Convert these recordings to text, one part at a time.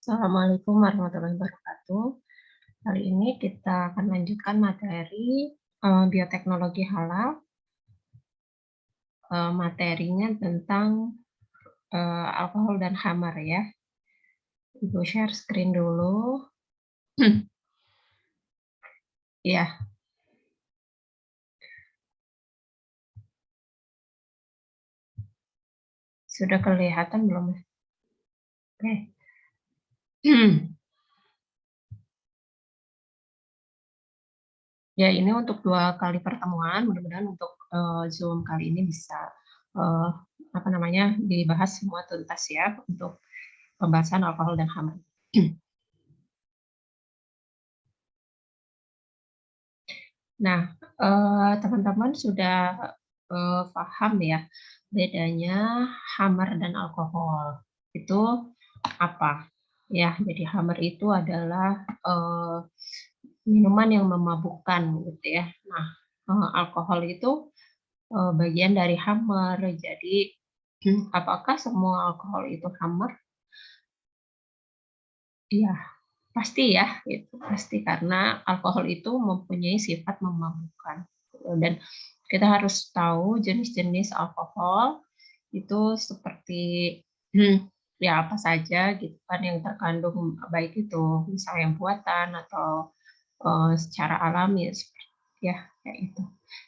Assalamualaikum warahmatullahi wabarakatuh. Kali ini kita akan lanjutkan materi bioteknologi halal. Materinya tentang alkohol dan khamar ya. Ibu share screen dulu. Ya, sudah kelihatan belum? Oke. Ya, ini untuk 2 kali pertemuan. Mudah-mudahan untuk Zoom kali ini bisa dibahas semua tuntas ya untuk pembahasan alkohol dan khamar. Nah, teman-teman sudah paham ya bedanya khamar dan alkohol itu apa? Ya, jadi khamar itu adalah minuman yang memabukkan gitu ya. Nah, alkohol itu bagian dari khamar. Jadi, apakah semua alkohol itu khamar? Iya, pasti ya, itu pasti karena alkohol itu mempunyai sifat memabukkan. Dan kita harus tahu jenis-jenis alkohol itu seperti ya apa saja gitu kan yang terkandung, baik itu misalnya buatan atau secara alami ya kayak itu.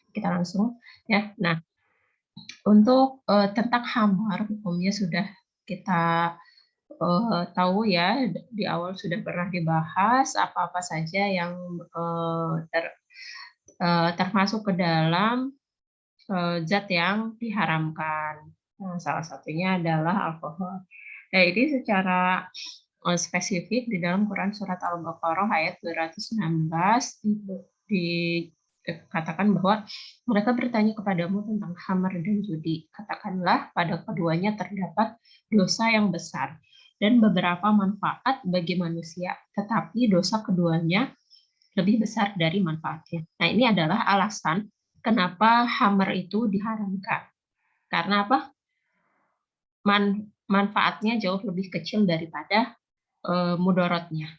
Kita langsung ya. Nah, untuk tentang khamar hukumnya sudah kita tahu ya, di awal sudah pernah dibahas apa-apa saja yang termasuk ke dalam zat yang diharamkan. Nah, salah satunya adalah alkohol. Nah, ini secara spesifik di dalam Quran surat Al-Baqarah ayat 219 dikatakan bahwa mereka bertanya kepadamu tentang khamar dan judi. Katakanlah pada keduanya terdapat dosa yang besar dan beberapa manfaat bagi manusia, tetapi dosa keduanya lebih besar dari manfaatnya. Nah, ini adalah alasan kenapa khamar itu diharamkan. Karena apa? Manfaatnya jauh lebih kecil daripada mudorotnya.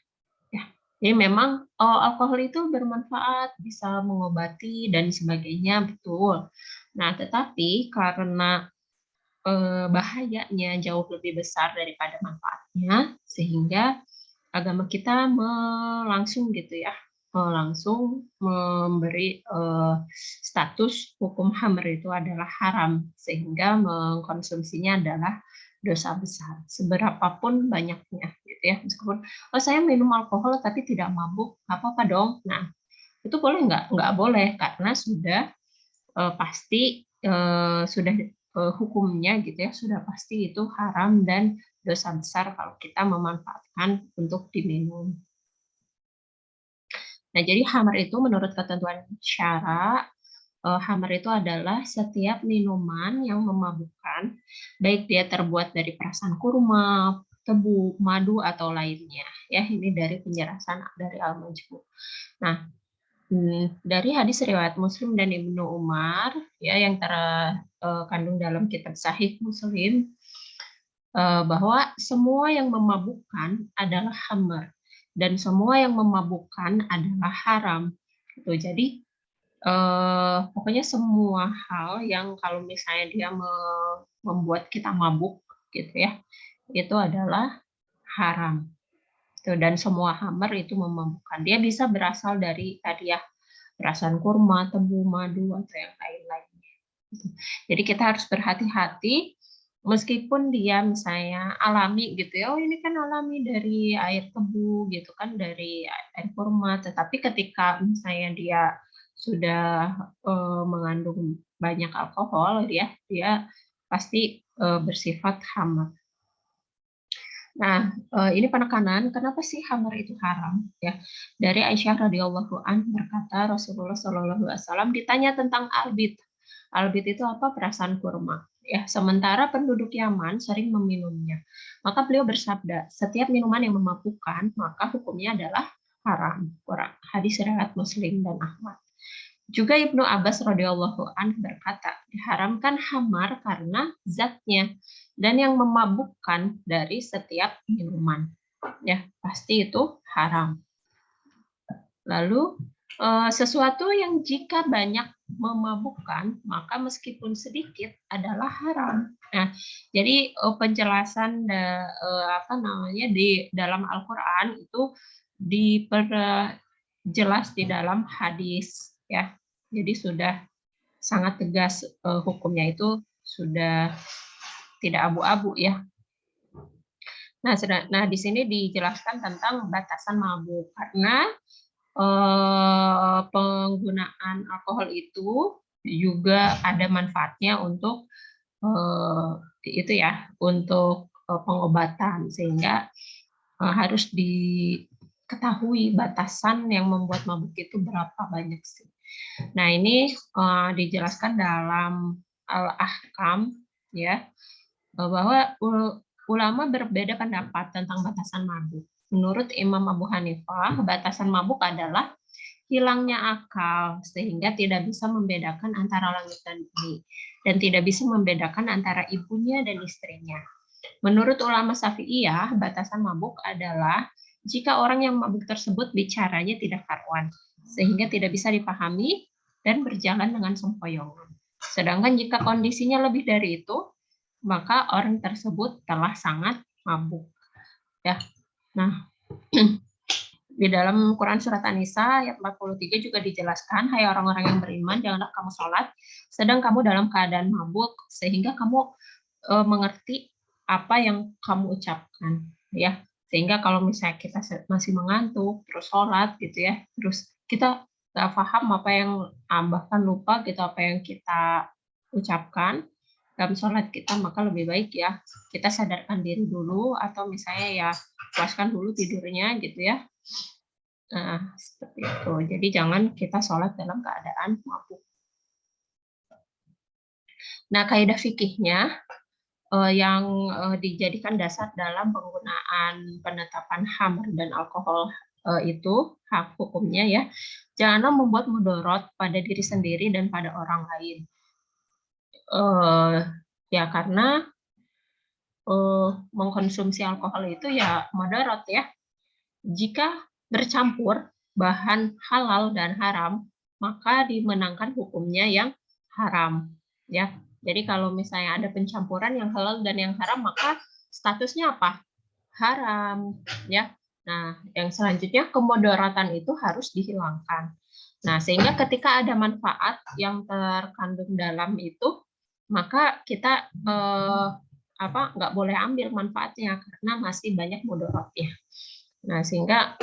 Ya. Jadi memang alkohol itu bermanfaat, bisa mengobati dan sebagainya, betul. Nah, tetapi karena bahayanya jauh lebih besar daripada manfaatnya, sehingga agama kita langsung gitu ya, langsung memberi status hukum khamr itu adalah haram, sehingga mengkonsumsinya adalah dosa besar, seberapapun banyaknya gitu ya. Meskipun, oh saya minum alkohol tapi tidak mabuk, nggak apa-apa dong. Nah, itu boleh nggak? Nggak boleh, karena sudah pasti sudah hukumnya gitu ya, sudah pasti itu haram dan dosa besar kalau kita memanfaatkan untuk diminum. Nah, jadi khamar itu menurut ketentuan syara, khamar itu adalah setiap minuman yang memabukkan, baik dia terbuat dari perasan kurma, tebu, madu, atau lainnya. Ya, ini dari penjelasan dari Al-Majmu'. Nah, dari hadis riwayat Muslim dan Ibnu Umar ya yang terkandung dalam kitab Sahih Muslim, bahwa semua yang memabukkan adalah khamar dan semua yang memabukkan adalah haram. Gitu. Jadi pokoknya semua hal yang kalau misalnya dia membuat kita mabuk gitu ya, itu adalah haram. Dan semua khamar itu memabukkan. Dia bisa berasal dari tadi ya, perasan kurma, tebu, madu, atau yang lain-lainnya. Jadi kita harus berhati-hati, meskipun dia misalnya alami gitu ya, oh ini kan alami dari air tebu gitu kan, dari air kurma, tetapi ketika misalnya dia sudah mengandung banyak alkohol, dia pasti bersifat khamar. Nah, ini penekanan kenapa sih khamar itu haram ya. Dari Aisyah radhiyallahu anha berkata Rasulullah Shallallahu alaihi wasallam ditanya tentang albit. Albit itu apa? Perasan kurma. Ya, sementara penduduk Yaman sering meminumnya. Maka beliau bersabda, setiap minuman yang memabukkan maka hukumnya adalah haram. Hadis riwayat Muslim dan Ahmad. Juga Ibnu Abbas radhiyallahu anhu berkata, diharamkan khamar karena zatnya dan yang memabukkan dari setiap minuman. ya pasti itu haram. Lalu sesuatu yang jika banyak memabukkan, maka meskipun sedikit adalah haram. Nah, jadi penjelasan apa namanya di dalam Al-Qur'an itu diperjelas di dalam hadis ya. Jadi sudah sangat tegas hukumnya itu sudah tidak abu-abu ya. Nah, di sini dijelaskan tentang batasan mabuk karena penggunaan alkohol itu juga ada manfaatnya untuk itu ya, untuk pengobatan sehingga harus diketahui batasan yang membuat mabuk itu berapa banyak sih. Nah, ini dijelaskan dalam Al-Ahkam ya, bahwa ulama berbeda pendapat tentang batasan mabuk. Menurut Imam Abu Hanifah, batasan mabuk adalah hilangnya akal sehingga tidak bisa membedakan antara langit dan bumi dan tidak bisa membedakan antara ibunya dan istrinya. Menurut ulama Syafi'iyah, batasan mabuk adalah jika orang yang mabuk tersebut bicaranya tidak karuan sehingga tidak bisa dipahami dan berjalan dengan sempoyongan. Sedangkan jika kondisinya lebih dari itu, maka orang tersebut telah sangat mabuk. Ya. Nah, di dalam Quran surat An-Nisa ayat 43 juga dijelaskan, hai orang-orang yang beriman, janganlah kamu sholat sedang kamu dalam keadaan mabuk sehingga kamu mengerti apa yang kamu ucapkan, ya. Sehingga kalau misalnya kita masih mengantuk terus sholat gitu ya, terus kita nggak paham apa yang bahkan lupa gitu apa yang kita ucapkan dalam sholat kita, maka lebih baik ya kita sadarkan diri dulu atau misalnya ya puaskan dulu tidurnya gitu ya. Nah, seperti itu. Jadi jangan kita sholat dalam keadaan mabuk. Nah, kaidah fikihnya yang dijadikan dasar dalam penggunaan penetapan khamr dan alkohol itu hak hukumnya ya, janganlah membuat mudarat pada diri sendiri dan pada orang lain. Ya karena mengkonsumsi alkohol itu ya mudarat ya. Jika bercampur bahan halal dan haram, maka dimenangkan hukumnya yang haram. Ya, jadi kalau misalnya ada pencampuran yang halal dan yang haram, maka statusnya apa? Haram. Ya. Nah, yang selanjutnya kemudaratan itu harus dihilangkan. Nah, sehingga ketika ada manfaat yang terkandung dalam itu, maka kita nggak boleh ambil manfaatnya karena masih banyak mudaratnya. Nah, sehingga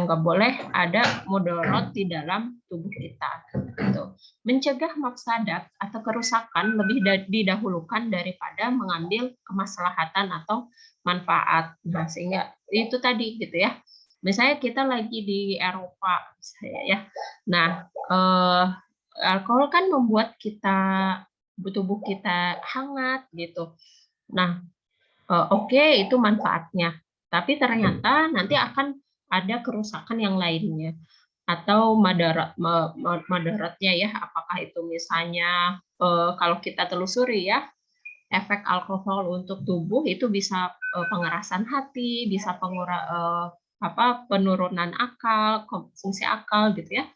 nggak boleh ada mudarat di dalam tubuh kita. Gitu. Mencegah mafsadat atau kerusakan lebih didahulukan daripada mengambil kemaslahatan atau manfaat. Nah, sehingga itu tadi gitu ya. Misalnya kita lagi di Eropa, ya. Nah, alkohol kan membuat tubuh kita hangat gitu. Nah, oke, itu manfaatnya. Tapi ternyata nanti akan ada kerusakan yang lainnya atau madaratnya ya, apakah itu misalnya kalau kita telusuri ya, efek alkohol untuk tubuh itu bisa pengerasan hati, bisa penurunan akal, fungsi akal gitu ya.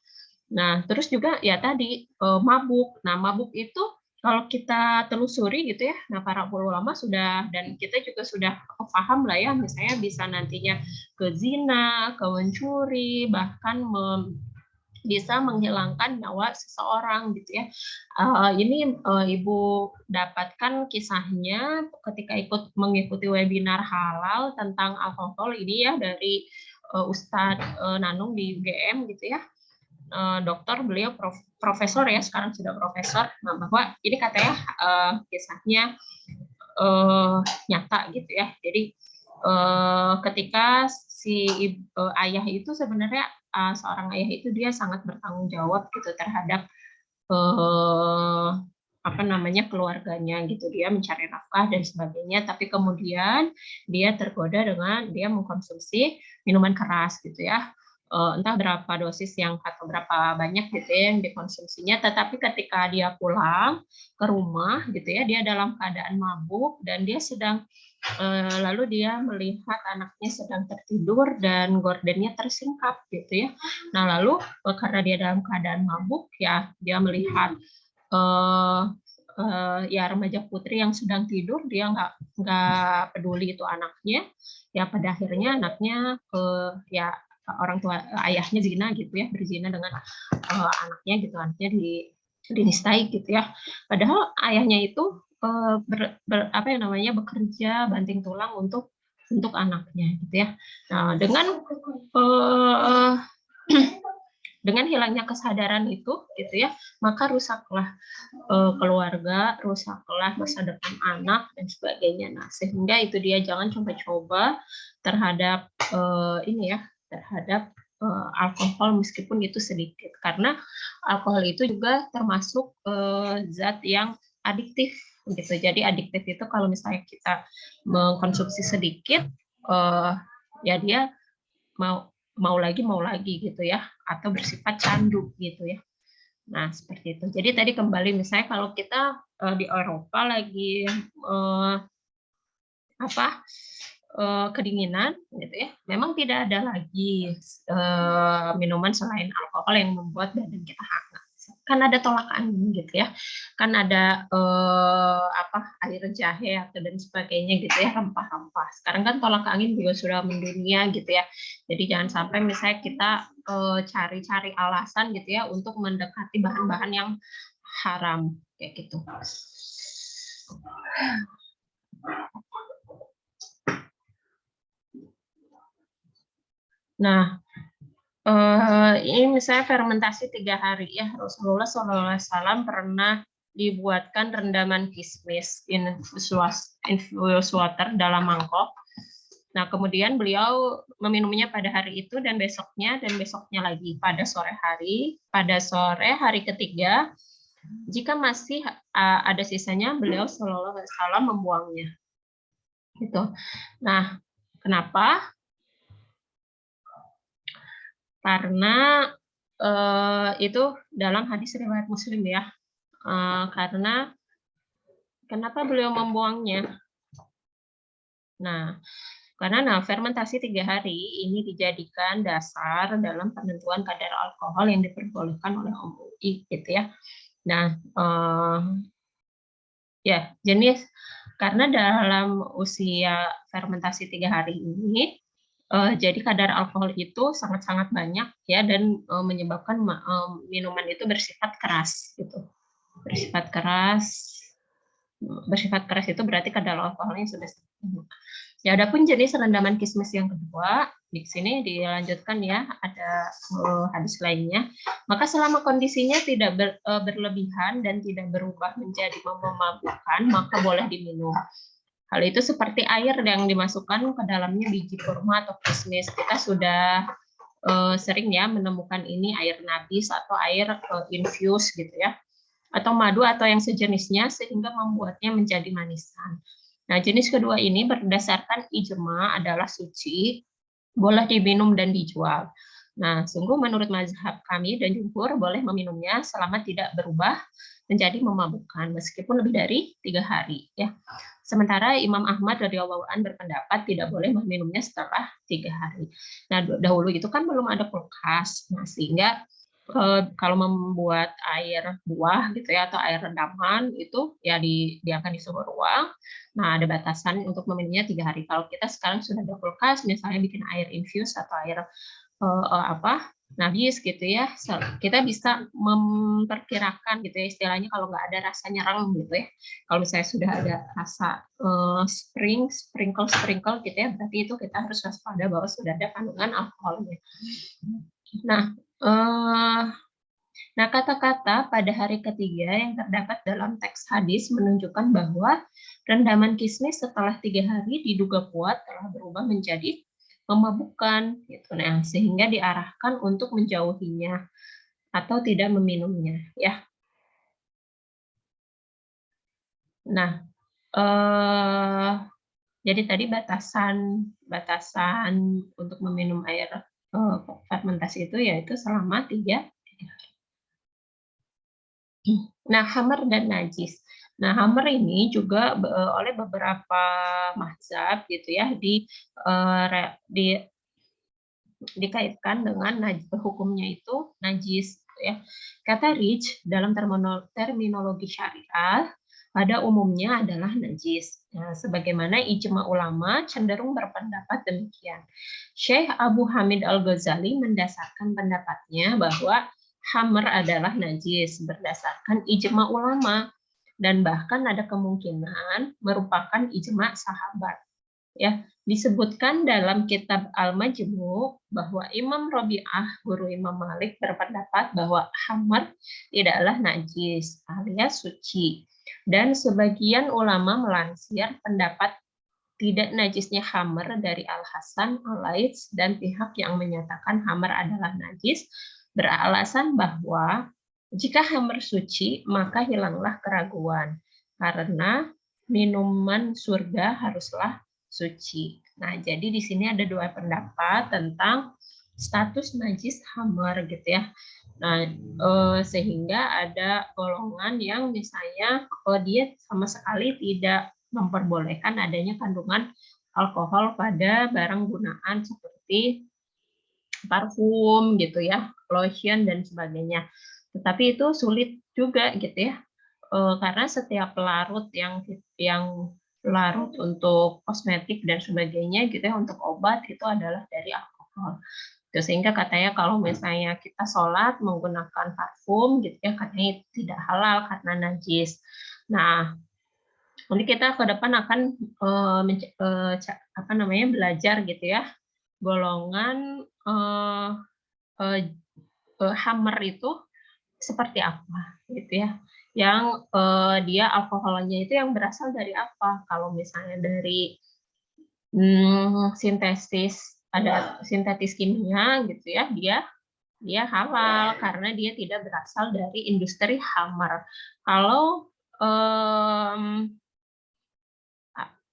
Nah, terus juga ya tadi mabuk. Nah, mabuk itu kalau kita telusuri gitu ya, nah para ulama sudah dan kita juga sudah paham lah ya, misalnya bisa nantinya ke zina, ke mencuri, bahkan bisa menghilangkan nyawa seseorang gitu ya. Ini Ibu dapatkan kisahnya ketika mengikuti webinar halal tentang alkohol ini ya dari Ustadz Nanung di UGM gitu ya. Dokter, beliau profesor ya, sekarang sudah profesor. Nah, bahwa ini katanya kisahnya nyata gitu ya. Jadi ketika si ayah itu sebenarnya seorang ayah itu dia sangat bertanggung jawab gitu terhadap keluarganya gitu, dia mencari nafkah dan sebagainya, tapi kemudian dia tergoda dengan dia mengkonsumsi minuman keras gitu ya. Entah berapa dosis yang atau berapa banyak gitu ya yang dikonsumsinya, tetapi ketika dia pulang ke rumah gitu ya, dia dalam keadaan mabuk dan dia sedang lalu dia melihat anaknya sedang tertidur dan gordennya tersingkap gitu ya. Nah lalu karena dia dalam keadaan mabuk ya, dia melihat ya remaja putri yang sedang tidur, dia nggak peduli itu anaknya. Ya pada akhirnya anaknya ya orang tua ayahnya zina gitu ya, berzina dengan anaknya gitu, anaknya dinistai gitu ya. Padahal ayahnya itu apa yang namanya bekerja banting tulang untuk anaknya gitu ya. Nah, dengan hilangnya kesadaran itu gitu ya, maka rusaklah keluarga, rusaklah masa depan anak dan sebagainya. Nah, sehingga itu dia jangan coba-coba terhadap ini ya, terhadap alkohol meskipun itu sedikit, karena alkohol itu juga termasuk zat yang adiktif gitu. Jadi adiktif itu kalau misalnya kita mengkonsumsi sedikit, ya dia mau lagi gitu ya, atau bersifat candu gitu ya. Nah seperti itu. Jadi tadi kembali misalnya kalau kita di Eropa lagi kedinginan gitu ya, memang tidak ada lagi minuman selain alkohol yang membuat badan kita hangat. Kan ada tolak angin gitu ya, kan ada air jahe atau dan sebagainya gitu ya, rempah-rempah. Sekarang kan tolak angin juga sudah mendunia gitu ya. Jadi jangan sampai misalnya kita cari-cari alasan gitu ya untuk mendekati bahan-bahan yang haram kayak gitu. Nah, ini misalnya fermentasi 3 hari ya. Rasulullah SAW pernah dibuatkan rendaman kismis infused water dalam mangkok. Nah, kemudian beliau meminumnya pada hari itu dan besoknya lagi pada sore hari. Pada sore hari ketiga, jika masih ada sisanya, beliau SAW membuangnya. Gitu. Nah, kenapa? Karena itu dalam hadis riwayat Muslim ya. Karena kenapa beliau membuangnya? Nah, karena fermentasi 3 hari ini dijadikan dasar dalam penentuan kadar alkohol yang diperbolehkan oleh MUI gitu ya. Nah, ya jenis karena dalam usia fermentasi 3 hari ini jadi kadar alkohol itu sangat-sangat banyak ya, dan menyebabkan minuman itu bersifat keras gitu. Bersifat keras itu berarti kadar alkoholnya sudah banyak. Ya, adapun jenis rendaman kismis yang kedua, di sini dilanjutkan ya, ada hadis lainnya. Maka selama kondisinya tidak berlebihan dan tidak berubah menjadi memabukkan, maka boleh diminum. Hal itu seperti air yang dimasukkan ke dalamnya biji kurma atau kismis. Kita sudah sering ya menemukan ini air nabis atau air infus gitu ya, atau madu atau yang sejenisnya sehingga membuatnya menjadi manisan. Nah, jenis kedua ini berdasarkan ijma adalah suci, boleh diminum dan dijual. Nah, sungguh menurut mazhab kami dan jumhur boleh meminumnya selama tidak berubah menjadi memabukkan meskipun lebih dari 3 hari ya. Sementara Imam Ahmad radhiyallahu an berpendapat tidak boleh meminumnya setelah 3 hari. Nah, dahulu itu kan belum ada kulkas, nah sehingga kalau membuat air buah gitu ya atau air rendaman itu ya dia akan di suhu ruang. Nah, ada batasan untuk meminumnya 3 hari. Kalau kita sekarang sudah ada kulkas, misalnya bikin air infus atau air nabis gitu ya, kita bisa memperkirakan gitu ya, istilahnya kalau nggak ada rasa nyerang gitu ya. Kalau misalnya sudah ada rasa sprinkle gitu ya, berarti itu kita harus waspada bahwa sudah ada kandungan alkoholnya. Nah, kata-kata pada hari ketiga yang terdapat dalam teks hadis menunjukkan bahwa rendaman kismis setelah 3 hari diduga kuat telah berubah menjadi memabukkan, gitu. Nah, sehingga diarahkan untuk menjauhinya atau tidak meminumnya, ya. Nah, jadi tadi batasan untuk meminum air fermentasi itu yaitu selama 3 hari. Nah, khamar dan najis. Nah, Hammer ini juga oleh beberapa mazhab gitu ya dikaitkan dengan hukumnya itu najis gitu ya. Kata rij dalam terminologi syariah pada umumnya adalah najis. Nah, sebagaimana ijma ulama cenderung berpendapat demikian. Syekh Abu Hamid Al-Ghazali mendasarkan pendapatnya bahwa hammer adalah najis berdasarkan ijma ulama dan bahkan ada kemungkinan merupakan ijma sahabat. Ya, disebutkan dalam kitab Al-Majmu' bahwa Imam Rabi'ah, guru Imam Malik, berpendapat bahwa hamar tidaklah najis alias suci. Dan sebagian ulama melansir pendapat tidak najisnya hamar dari Al-Hasan, Al-Laits, dan pihak yang menyatakan hamar adalah najis beralasan bahwa jika hamar suci, maka hilanglah keraguan. Karena minuman surga haruslah suci. Nah, jadi di sini ada dua pendapat tentang status najis hamar gitu ya. Nah, sehingga ada golongan yang misalnya dia sama sekali tidak memperbolehkan adanya kandungan alkohol pada barang gunaan seperti parfum gitu ya, lotion dan sebagainya. Tetapi itu sulit juga gitu ya, karena setiap larut yang larut untuk kosmetik dan sebagainya gitu ya, untuk obat itu adalah dari alkohol. Sehingga katanya kalau misalnya kita sholat menggunakan parfum gitu ya, katanya tidak halal karena najis. Nah, nanti kita ke depan akan belajar gitu ya, golongan hammer itu seperti apa gitu ya, yang dia alkoholnya itu yang berasal dari apa. Kalau misalnya dari sintetis kimia gitu ya, dia halal karena dia tidak berasal dari industri hammer. Kalau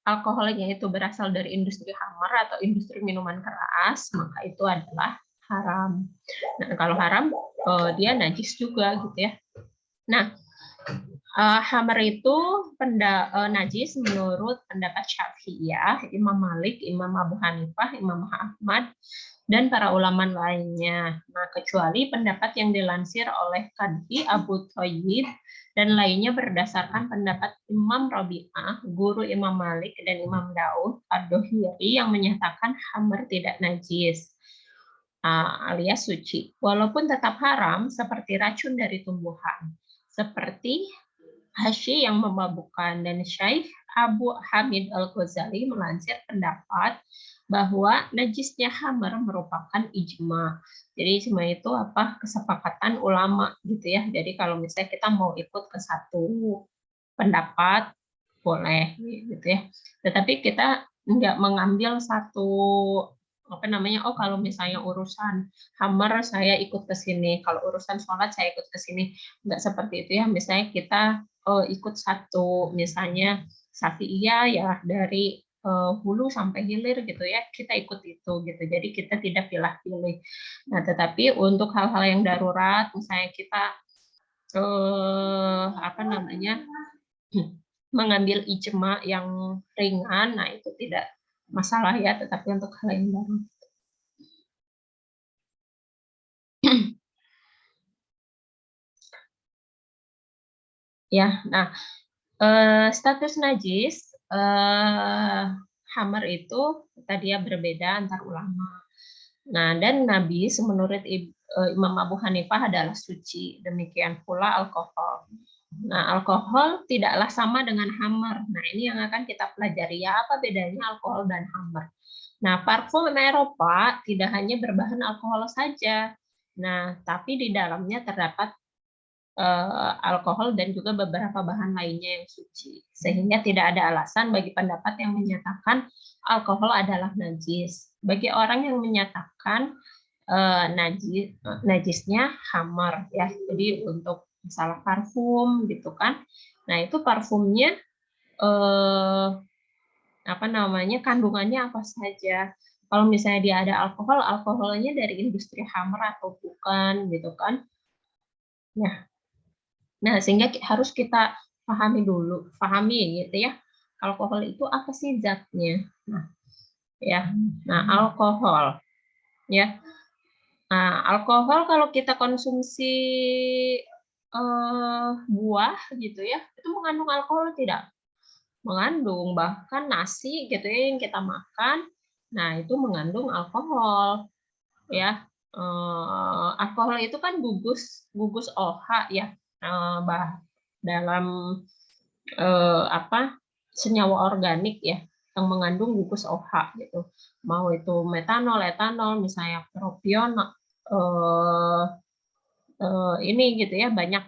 alkoholnya itu berasal dari industri hammer atau industri minuman keras, maka itu adalah haram. Nah, kalau haram, dia najis juga gitu ya. Nah, hammer itu najis menurut pendapat Syafi'iyah, Imam Malik, Imam Abu Hanifah, Imam Ahmad, dan para ulama lainnya. Nah, kecuali pendapat yang dilansir oleh Qadhi Abu Thayyib dan lainnya berdasarkan pendapat Imam Rabi'ah, guru Imam Malik dan Imam Daud Ad-Dohiri yang menyatakan hammer tidak najis alias suci, walaupun tetap haram seperti racun dari tumbuhan, seperti hasyi yang memabukkan. Dan Syekh Abu Hamid Al-Ghazali melansir pendapat bahwa najisnya hammer merupakan ijma. Jadi ijma itu apa? Kesepakatan ulama gitu ya. Jadi kalau misalnya kita mau ikut ke satu pendapat boleh gitu ya. Tetapi kita nggak mengambil satu kalau misalnya urusan hammer saya ikut ke sini, kalau urusan sholat saya ikut ke sini, nggak seperti itu ya. Misalnya kita ikut satu, misalnya Syafi'iyah ya dari hulu sampai hilir gitu ya, kita ikut itu gitu. Jadi kita tidak pilih-pilih. Nah, tetapi untuk hal-hal yang darurat, misalnya kita mengambil ijma yang ringan, nah itu tidak masalah ya, tetapi untuk hal yang baru. Ya, nah status najis hammer itu tadi ya berbeda antar ulama. Nah, dan Nabi menurut Imam Abu Hanifah adalah suci, demikian pula alkohol. Nah, alkohol tidaklah sama dengan hammer. Nah, ini yang akan kita pelajari ya, apa bedanya alkohol dan hammer. Nah, parfum Eropa tidak hanya berbahan alkohol saja. Nah, tapi di dalamnya terdapat alkohol dan juga beberapa bahan lainnya yang suci. Sehingga tidak ada alasan bagi pendapat yang menyatakan alkohol adalah najis. Bagi orang yang menyatakan najisnya hammer ya. Jadi untuk masalah parfum gitu kan. Nah, itu parfumnya kandungannya apa saja. Kalau misalnya dia ada alkohol, alkoholnya dari industri hammer atau bukan gitu kan. Nah, sehingga harus kita pahami gitu ya. Alkohol itu apa sih zatnya? Nah, ya. Nah, alkohol ya. Nah, alkohol kalau kita konsumsi buah gitu ya, itu mengandung alkohol tidak? Mengandung, bahkan nasi gitu ya yang kita makan, nah itu mengandung alkohol ya. Alkohol itu kan gugus gugus OH ya, dalam senyawa organik ya yang mengandung gugus OH gitu. Mau itu metanol, etanol, misalnya propionol, ini gitu ya, banyak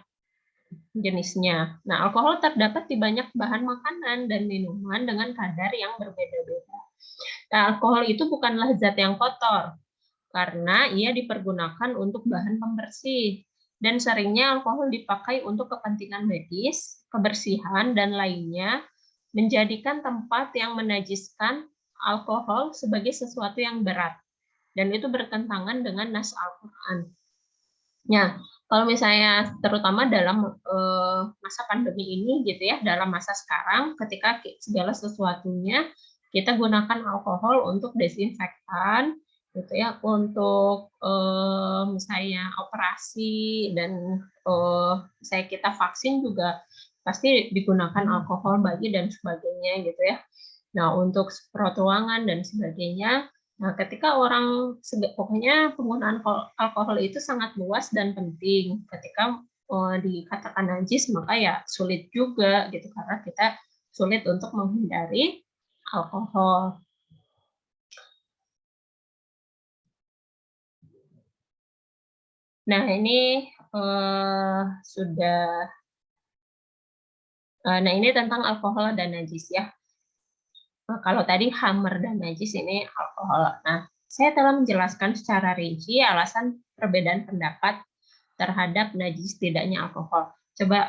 jenisnya. Nah, alkohol terdapat di banyak bahan makanan dan minuman dengan kadar yang berbeda-beda. Nah, alkohol itu bukanlah zat yang kotor, karena ia dipergunakan untuk bahan pembersih. Dan seringnya alkohol dipakai untuk kepentingan medis, kebersihan, dan lainnya, menjadikan tempat yang menajiskan alkohol sebagai sesuatu yang berat. Dan itu bertentangan dengan nas Al-Quran. Ya, kalau misalnya terutama dalam masa pandemi ini gitu ya, dalam masa sekarang ketika segala sesuatunya kita gunakan alkohol untuk desinfektan gitu ya, untuk misalnya operasi dan misalnya kita vaksin juga pasti digunakan alkohol bagi dan sebagainya gitu ya. Nah, untuk semprot ruangan dan sebagainya. Nah, ketika orang, pokoknya penggunaan alkohol itu sangat luas dan penting. Ketika dikatakan najis, maka ya sulit juga gitu, karena kita sulit untuk menghindari alkohol. Nah, ini nah ini tentang alkohol dan najis ya. Nah, kalau tadi hammer dan najis, ini alkohol. Nah, saya telah menjelaskan secara rinci alasan perbedaan pendapat terhadap najis tidaknya alkohol. Coba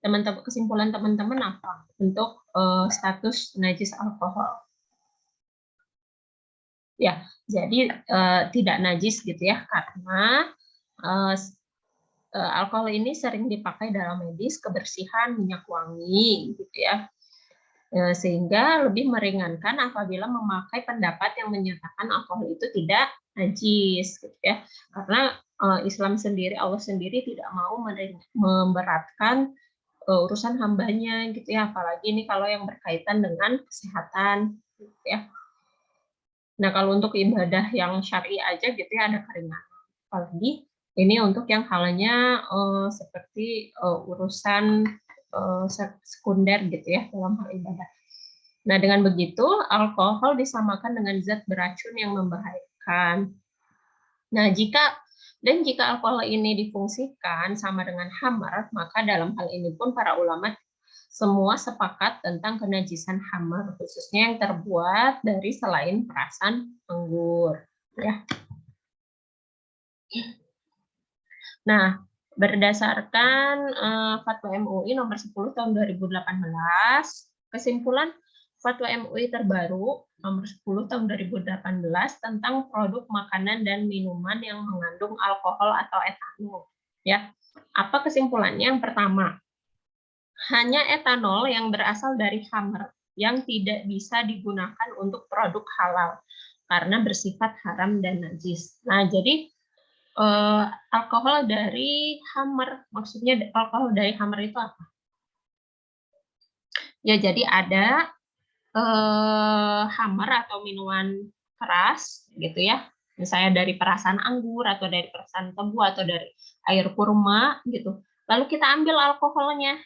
teman-teman, kesimpulan teman-teman apa untuk status najis alkohol? Ya, jadi tidak najis gitu ya, karena alkohol ini sering dipakai dalam medis, kebersihan, minyak wangi gitu ya. Sehingga lebih meringankan apabila memakai pendapat yang menyatakan alkohol itu tidak najis gitu ya, karena Islam sendiri, Allah sendiri tidak mau memberatkan urusan hambanya gitu ya, apalagi ini kalau yang berkaitan dengan kesehatan gitu ya. Nah, kalau untuk ibadah yang syar'i aja gitu ya ada keringanan, apalagi ini untuk yang halnya seperti urusan sekunder gitu ya dalam hal ibadah. Nah, dengan begitu, alkohol disamakan dengan zat beracun yang membahayakan. Nah, jika alkohol ini difungsikan sama dengan khamar, maka dalam hal ini pun para ulama semua sepakat tentang kenajisan khamar, khususnya yang terbuat dari selain perasan anggur. Ya. Nah, berdasarkan Fatwa MUI nomor 10 tahun 2018, kesimpulan Fatwa MUI terbaru nomor 10 tahun 2018 tentang produk makanan dan minuman yang mengandung alkohol atau etanol. Ya, apa kesimpulannya? Yang pertama, hanya etanol yang berasal dari khamr yang tidak bisa digunakan untuk produk halal karena bersifat haram dan najis. Nah, jadi alkohol dari khamr, maksudnya alkohol dari khamr itu apa? Ya, jadi ada khamr atau minuman keras gitu ya, misalnya dari perasan anggur atau dari perasan tebu atau dari air kurma gitu. Lalu kita ambil alkoholnya.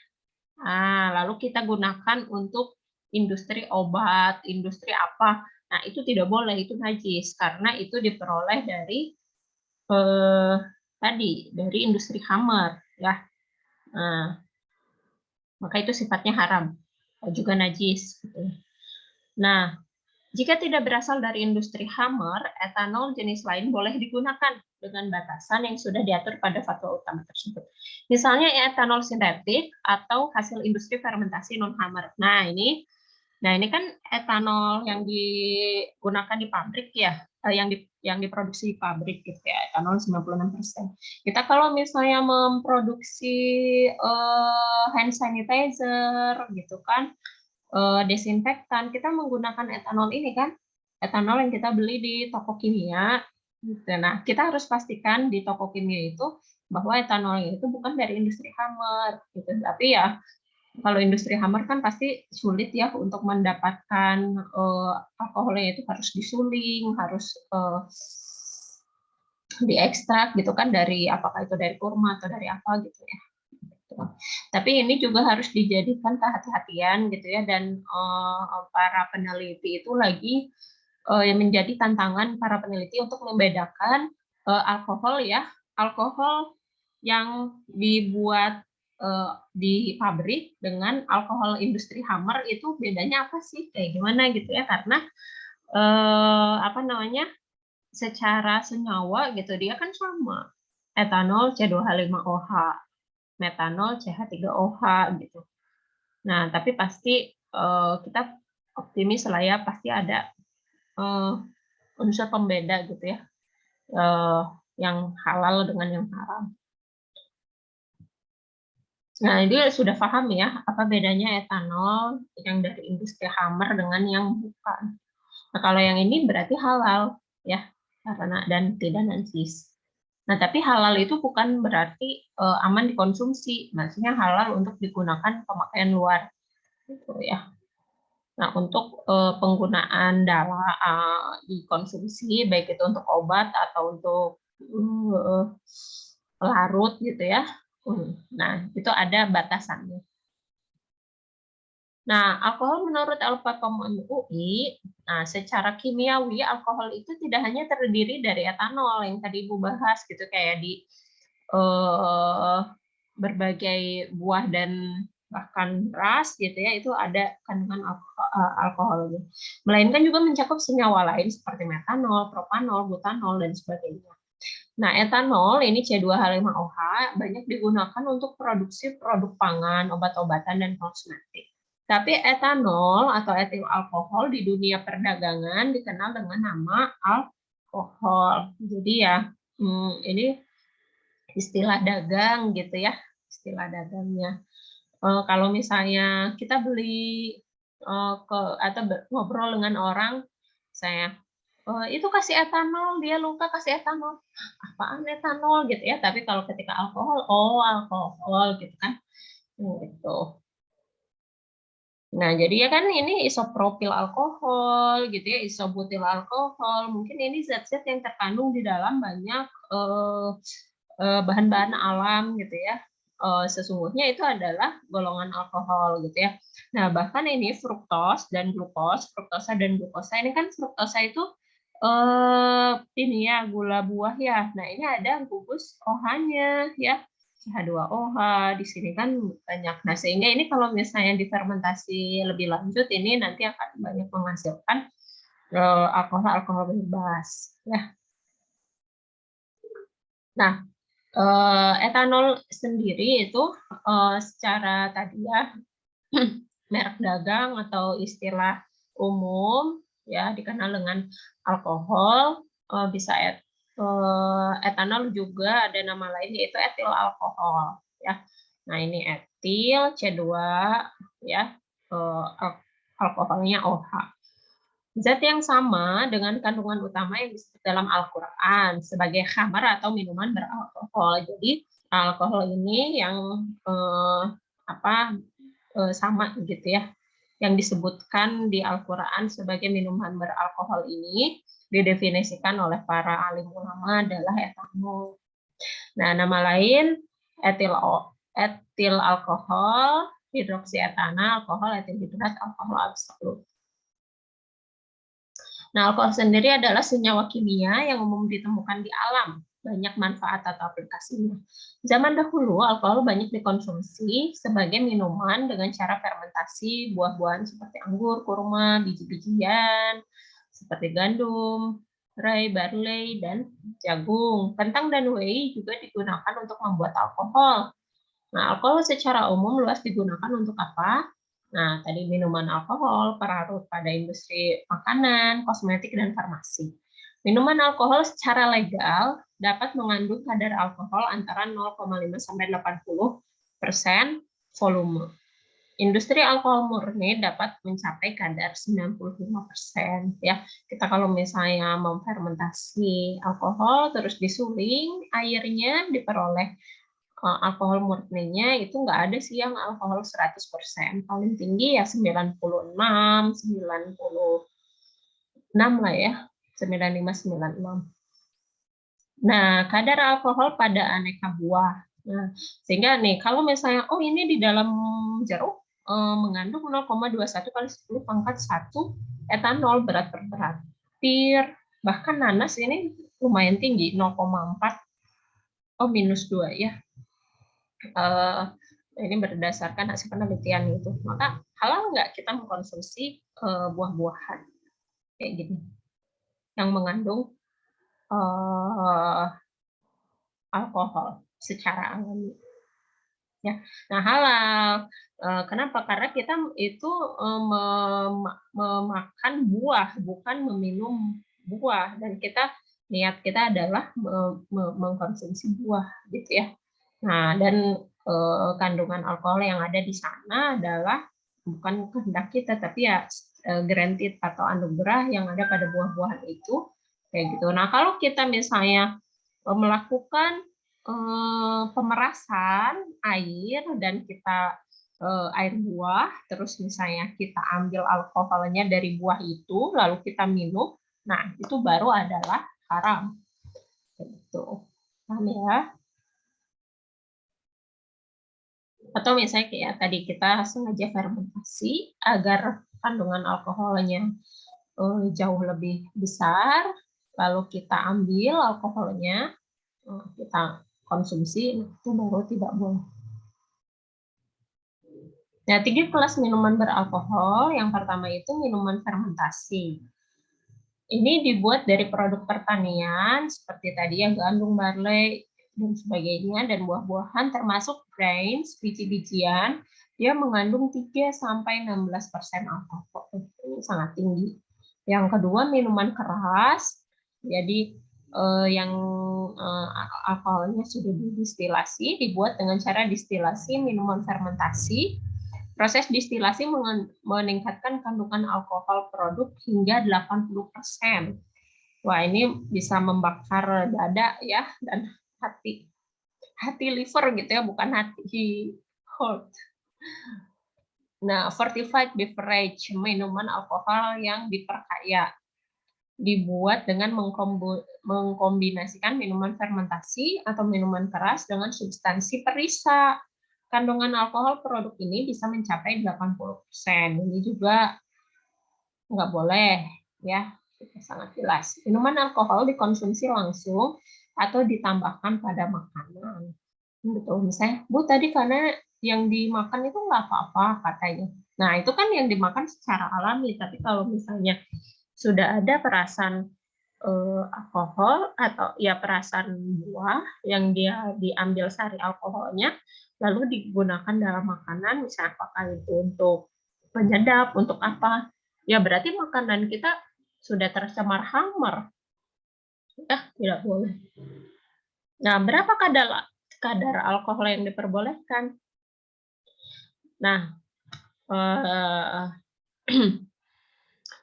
Nah, lalu kita gunakan untuk industri obat, industri apa. Nah, itu tidak boleh, itu najis karena itu diperoleh dari dari industri khamr ya. Nah, maka itu sifatnya haram, juga najis gitu. Nah, jika tidak berasal dari industri khamr, etanol jenis lain boleh digunakan dengan batasan yang sudah diatur pada fatwa utama tersebut. Misalnya etanol sintetik atau hasil industri fermentasi non khamr. Nah, ini kan etanol yang digunakan di pabrik ya. yang diproduksi di pabrik gitu ya, etanol 96%. Kita kalau misalnya memproduksi hand sanitizer gitu kan, desinfektan, kita menggunakan etanol ini kan, etanol yang kita beli di toko kimia. Gitu. Nah, kita harus pastikan di toko kimia itu bahwa etanolnya itu bukan dari industri Hammer, gitu. Tapi ya kalau industri Hammer kan pasti sulit ya untuk mendapatkan alkoholnya itu harus disuling, harus diekstrak gitu kan dari apakah itu dari kurma atau dari apa gitu ya. Tapi ini juga harus dijadikan kehati-hatian gitu ya, dan para peneliti itu lagi menjadi tantangan para peneliti untuk membedakan alkohol ya, alkohol yang dibuat di pabrik dengan alkohol industri Hammer itu bedanya apa sih, kayak gimana gitu ya, karena apa namanya, secara senyawa gitu dia kan sama, etanol C2H5OH, metanol CH3OH gitu. Nah, tapi pasti kita optimis lah ya, pasti ada unsur pembeda gitu ya, yang halal dengan yang haram. Nah, ini sudah paham ya, apa bedanya etanol yang dari industri Hammer dengan yang bukan. Nah, kalau yang ini berarti halal ya, karena dan tidak najis. Nah, tapi halal itu bukan berarti aman dikonsumsi, maksudnya halal untuk digunakan pemakaian luar, gitu ya. Nah, untuk penggunaan dikonsumsi, baik itu untuk obat atau untuk larut gitu ya. Nah, itu ada batasannya. Nah, alkohol menurut LPPOM UI, nah secara kimiawi alkohol itu tidak hanya terdiri dari etanol yang tadi Ibu bahas gitu, kayak di berbagai buah dan bahkan beras gitu ya, itu ada kandungan alkoholnya. Melainkan juga mencakup senyawa lain seperti metanol, propanol, butanol, dan sebagainya. Nah, etanol ini C2H5OH banyak digunakan untuk produksi produk pangan, obat-obatan, dan kosmetik. Tapi etanol atau etil alkohol di dunia perdagangan dikenal dengan nama alkohol. Jadi ya, ini istilah dagang gitu ya, istilah dagangnya. Kalau misalnya kita beli atau ngobrol dengan orang, saya itu kasih etanol, dia luka kasih etanol. Apaan etanol gitu ya, tapi kalau ketika alkohol, oh alkohol gitu kan. Gitu. Nah, jadi ya kan ini isopropil alkohol gitu ya, isobutil alkohol. Mungkin ini zat-zat yang terkandung di dalam banyak bahan-bahan alam gitu ya. Sesungguhnya itu adalah golongan alkohol gitu ya. Nah, bahkan ini fruktos dan glukos, fruktosa dan glukosa ini kan fruktosa itu ini ya gula buah ya. Nah, ini ada gugus OH-nya ya. CH2OH di sini kan banyak. Nah, sehingga ini kalau misalnya difermentasi lebih lanjut ini nanti akan banyak menghasilkan alkohol-alkohol bebas ya. Nah, etanol sendiri itu secara tadi ya merek dagang atau istilah umum ya dikenal dengan alkohol, bisa etanol juga ada nama lain yaitu etil alkohol ya. Nah, ini etil C2 ya, alkoholnya OH. Zat yang sama dengan kandungan utama yang disebut dalam Al-Quran sebagai khamar atau minuman beralkohol. Jadi alkohol ini yang sama gitu ya, yang disebutkan di Al-Quran sebagai minuman beralkohol ini didefinisikan oleh para alim ulama adalah etanol. Nah, nama lain etil alkohol, hidroksietana alkohol, etil hidrat alkohol absolut. Nah, alkohol sendiri adalah senyawa kimia yang umum ditemukan di alam, banyak manfaat atau aplikasinya. Zaman dahulu, alkohol banyak dikonsumsi sebagai minuman dengan cara fermentasi buah-buahan seperti anggur, kurma, biji-bijian, seperti gandum, rye, barley, dan jagung. Kentang dan whey juga digunakan untuk membuat alkohol. Nah, alkohol secara umum luas digunakan untuk apa? Nah, tadi minuman alkohol, perlarut pada industri makanan, kosmetik, dan farmasi. Minuman alkohol secara legal dapat mengandung kadar alkohol antara 0,5 sampai 80% volume. Industri alkohol murni dapat mencapai kadar 95%. Ya, kita kalau misalnya memfermentasi alkohol terus disuling, airnya diperoleh alkohol murninya itu nggak ada sih yang alkohol 100%. Paling tinggi ya 96, 96 lah ya. 95, 96. Nah, kadar alkohol pada aneka buah. Nah, sehingga nih kalau misalnya ini di dalam jeruk mengandung 0,21 kali 10 pangkat 1 etanol berat per berat. Pir, bahkan nanas ini lumayan tinggi 0,4 minus 2 ya. Ini berdasarkan hasil penelitian itu. Maka halal nggak kita mengkonsumsi buah-buahan kayak gini yang mengandung alkohol secara alami. Ya, nah halal. Kenapa? Karena kita itu memakan buah, bukan meminum buah, dan niat kita adalah mengkonsumsi buah, gitu ya. Nah, dan kandungan alkohol yang ada di sana adalah bukan kehendak kita, tapi ya granted atau anugerah yang ada pada buah-buahan itu, kayak gitu. Nah, kalau kita misalnya melakukan pemerasan air dan kita air buah, terus misalnya kita ambil alkoholnya dari buah itu, lalu kita minum, nah itu baru adalah haram. Gitu. Paham ya? Atau misalnya kayak tadi kita sengaja fermentasi agar kandungan alkoholnya jauh lebih besar, lalu kita ambil alkoholnya, kita konsumsi, itu baru tidak boleh. Nah, 3 kelas minuman beralkohol. Yang pertama itu minuman fermentasi. Ini dibuat dari produk pertanian, seperti tadi ya, gandum, barley, dan sebagainya, dan buah-buahan, termasuk grains, biji-bijian, dia mengandung 3-16% alkohol. Ini sangat tinggi. Yang kedua, minuman keras, jadi yang alkoholnya sudah didistilasi, dibuat dengan cara distilasi minuman fermentasi. Proses distilasi meningkatkan kandungan alkohol produk hingga 80%. Wah, ini bisa membakar dada ya, dan hati liver gitu ya, bukan hati heart. Nah, fortified beverage, minuman alkohol yang diperkaya, dibuat dengan mengkombinasikan minuman fermentasi atau minuman keras dengan substansi perisa. Kandungan alkohol produk ini bisa mencapai 80%. Ini juga nggak boleh, ya, sangat jelas. Minuman alkohol dikonsumsi langsung atau ditambahkan pada makanan. Betul, misalnya, Bu, tadi karena yang dimakan itu nggak apa-apa katanya. Nah, itu kan yang dimakan secara alami, tapi kalau misalnya sudah ada perasan alkohol atau ya perasan buah yang dia diambil sari alkoholnya, lalu digunakan dalam makanan, misalnya apakah itu untuk penyedap, untuk apa, ya berarti makanan kita sudah tercemar hammer, ya tidak boleh. Nah, berapa kadar alkohol yang diperbolehkan? Nah,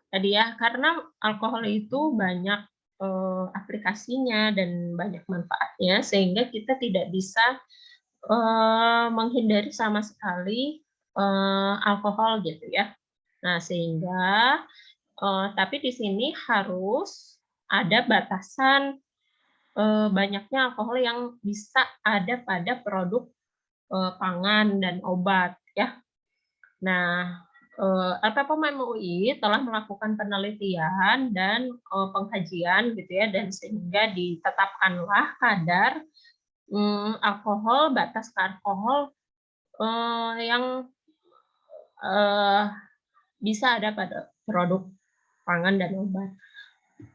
tadi ya, karena alkohol itu banyak aplikasinya dan banyak manfaatnya, sehingga kita tidak bisa menghindari sama sekali alkohol gitu ya. Nah, sehingga tapi di sini harus ada batasan banyaknya alkohol yang bisa ada pada produk pangan dan obat ya. Nah, LPPOM MUI telah melakukan penelitian dan pengkajian gitu ya, dan sehingga ditetapkanlah kadar alkohol, batas alkohol yang bisa ada pada produk pangan dan obat.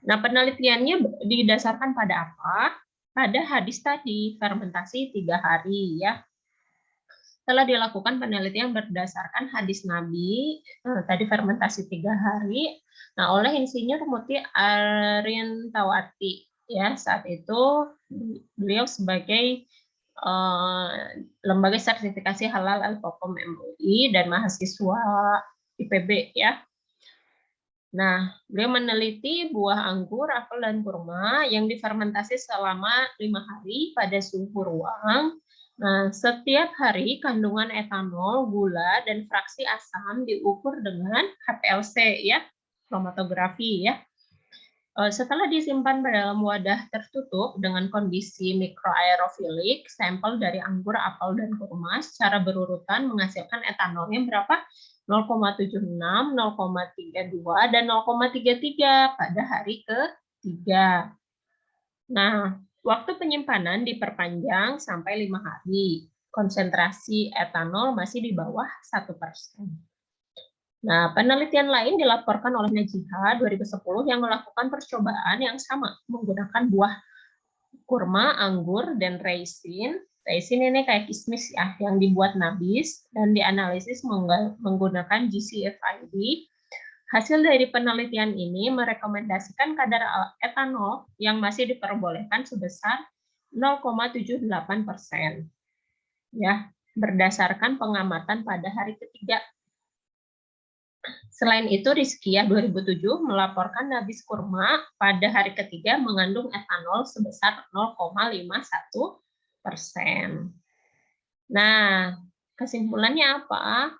Nah, penelitiannya didasarkan pada apa? Pada hadis tadi, fermentasi 3 hari ya. Setelah dilakukan penelitian berdasarkan hadis Nabi, tadi fermentasi 3 hari, nah oleh Insinyur Muti Arintawati, ya saat itu beliau sebagai lembaga sertifikasi halal Al-Kokom MUI dan mahasiswa IPB ya. Nah, beliau meneliti buah anggur, apel, dan kurma yang difermentasi selama 5 hari pada suhu ruang. Nah, setiap hari kandungan etanol, gula, dan fraksi asam diukur dengan HPLC ya, kromatografi ya. Setelah disimpan dalam wadah tertutup dengan kondisi mikroaerofilik, sampel dari anggur, apel, dan kurma secara berurutan menghasilkan etanolnya berapa? 0,76, 0,32, dan 0,33 pada hari ketiga. Nah, waktu penyimpanan diperpanjang sampai 5 hari. Konsentrasi etanol masih di bawah 1%. Nah, penelitian lain dilaporkan oleh Najiha 2010 yang melakukan percobaan yang sama menggunakan buah kurma, anggur, dan raisin. Raisin ini kayak kismis ya, yang dibuat nabis dan dianalisis menggunakan GCFID. Hasil dari penelitian ini merekomendasikan kadar etanol yang masih diperbolehkan sebesar 0,78%. Ya, berdasarkan pengamatan pada hari ketiga. Selain itu, Rizkiyah 2007 melaporkan nabis kurma pada hari ketiga mengandung etanol sebesar 0,51%. Nah, kesimpulannya apa?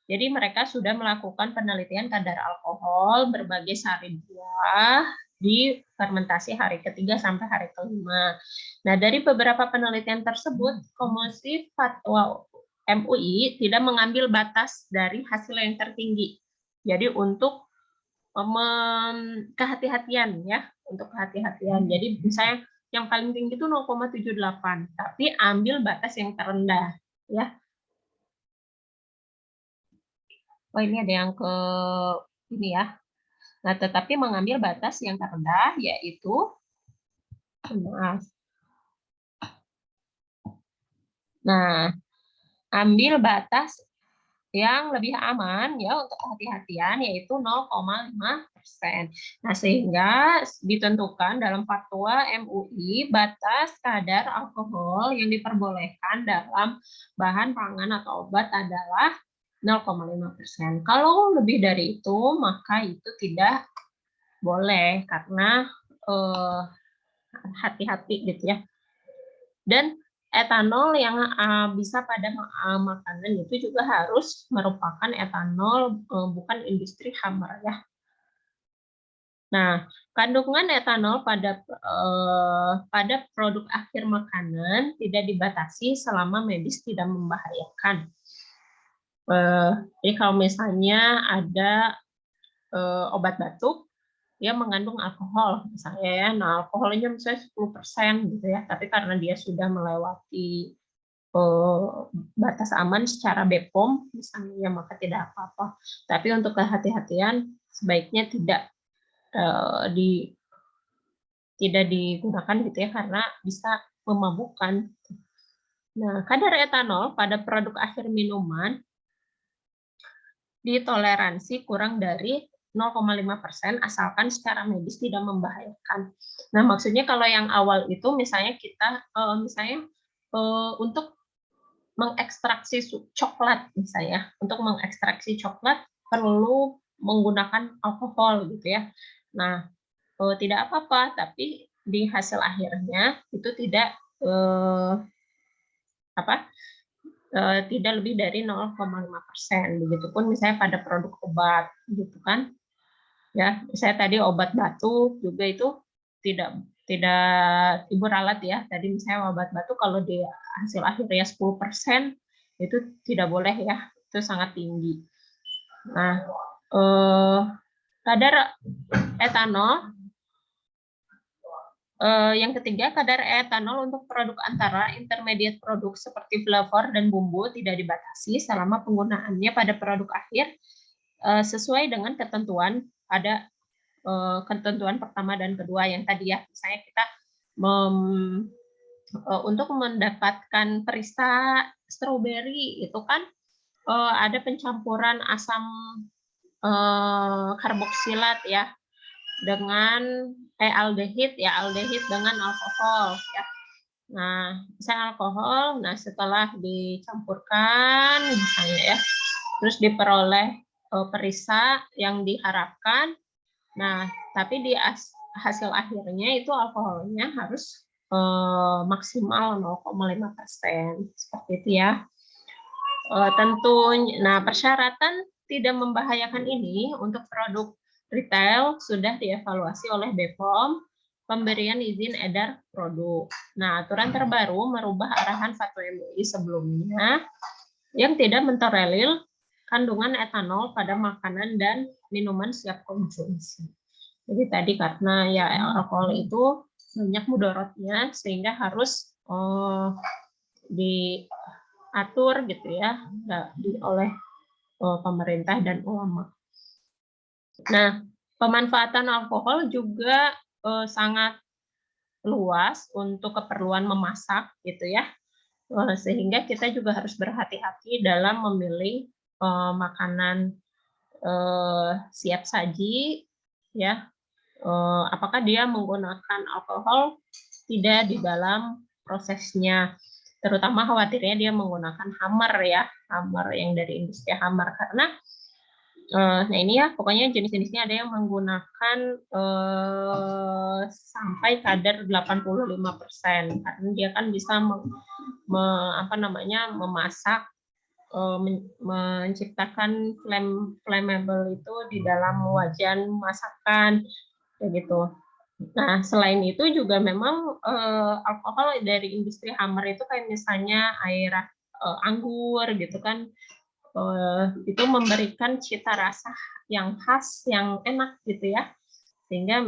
Jadi mereka sudah melakukan penelitian kadar alkohol berbagai sari buah di fermentasi hari ketiga sampai hari kelima. Nah, dari beberapa penelitian tersebut, Komisi Fatwa MUI tidak mengambil batas dari hasil yang tertinggi. Jadi untuk kehati-hatian ya, untuk kehati-hatian. Jadi misalnya yang paling tinggi itu 0,78, tapi ambil batas yang terendah ya. Oh, ini ada yang ke ini ya. Nah, tetapi mengambil batas yang terendah yaitu Nah, ambil batas yang lebih aman ya untuk kehati-hatian yaitu 0,5%. Nah, sehingga ditentukan dalam fatwa MUI batas kadar alkohol yang diperbolehkan dalam bahan pangan atau obat adalah 0,5%. Kalau lebih dari itu, maka itu tidak boleh karena hati-hati gitu ya. Dan etanol yang bisa pada makanan itu juga harus merupakan etanol bukan industri hammer ya. Nah, kandungan etanol pada produk akhir makanan tidak dibatasi selama medis tidak membahayakan. Jadi kalau misalnya ada obat batuk, dia mengandung alkohol misalnya ya. Nah, alkoholnya misalnya 10% gitu ya, tapi karena dia sudah melewati batas aman secara BPOM misalnya, maka tidak apa-apa. Tapi untuk kehati-hatian sebaiknya tidak digunakan gitu ya, karena bisa memabukkan. Nah, kadar etanol pada produk akhir minuman ditoleransi kurang dari 0,5% asalkan secara medis tidak membahayakan. Nah, maksudnya kalau yang awal itu misalnya kita untuk mengekstraksi coklat misalnya, untuk mengekstraksi coklat perlu menggunakan alkohol gitu ya. Nah, tidak apa-apa, tapi di hasil akhirnya itu tidak tidak lebih dari 0,5%. Begitupun misalnya pada produk obat, gitu kan? Ya, saya tadi obat batuk juga itu tidak tidak ibu ralat ya. Tadi misalnya obat batuk kalau di hasil akhirnya 10% itu tidak boleh ya, itu sangat tinggi. Nah, kadar etanol yang ketiga, kadar etanol untuk produk antara intermediate produk seperti flavor dan bumbu tidak dibatasi selama penggunaannya pada produk akhir sesuai dengan ketentuan pada ketentuan pertama dan kedua yang tadi ya. Misalnya kita untuk mendapatkan perisa stroberi itu kan ada pencampuran asam karboksilat ya dengan aldehid dengan alkohol ya. Nah, misalnya alkohol, nah setelah dicampurkan misalnya ya, terus diperoleh perisa yang diharapkan. Nah, tapi di hasil akhirnya itu alkoholnya harus maksimal 0,5% seperti itu ya. Tentunya, nah persyaratan tidak membahayakan ini untuk produk retail sudah dievaluasi oleh BPOM pemberian izin edar produk. Nah, aturan terbaru merubah arahan Fatwa MUI sebelumnya yang tidak mentolerir kandungan etanol pada makanan dan minuman siap konsumsi. Jadi tadi karena ya alkohol itu banyak mudaratnya sehingga harus diatur gitu ya oleh pemerintah dan ulama. Nah, pemanfaatan alkohol juga sangat luas untuk keperluan memasak gitu ya. Sehingga kita juga harus berhati-hati dalam memilih makanan siap saji ya. Apakah dia menggunakan alkohol tidak di dalam prosesnya, terutama khawatirnya dia menggunakan hammer ya, hammer yang dari industri hammer karena nah ini ya pokoknya jenis-jenisnya ada yang menggunakan sampai kadar 85% karena dia kan bisa memasak menciptakan flammable itu di dalam wajan masakan kayak gitu. Nah, selain itu juga memang alkohol dari industri hammer itu kayak misalnya air anggur gitu kan, itu memberikan cita rasa yang khas, yang enak gitu ya. Sehingga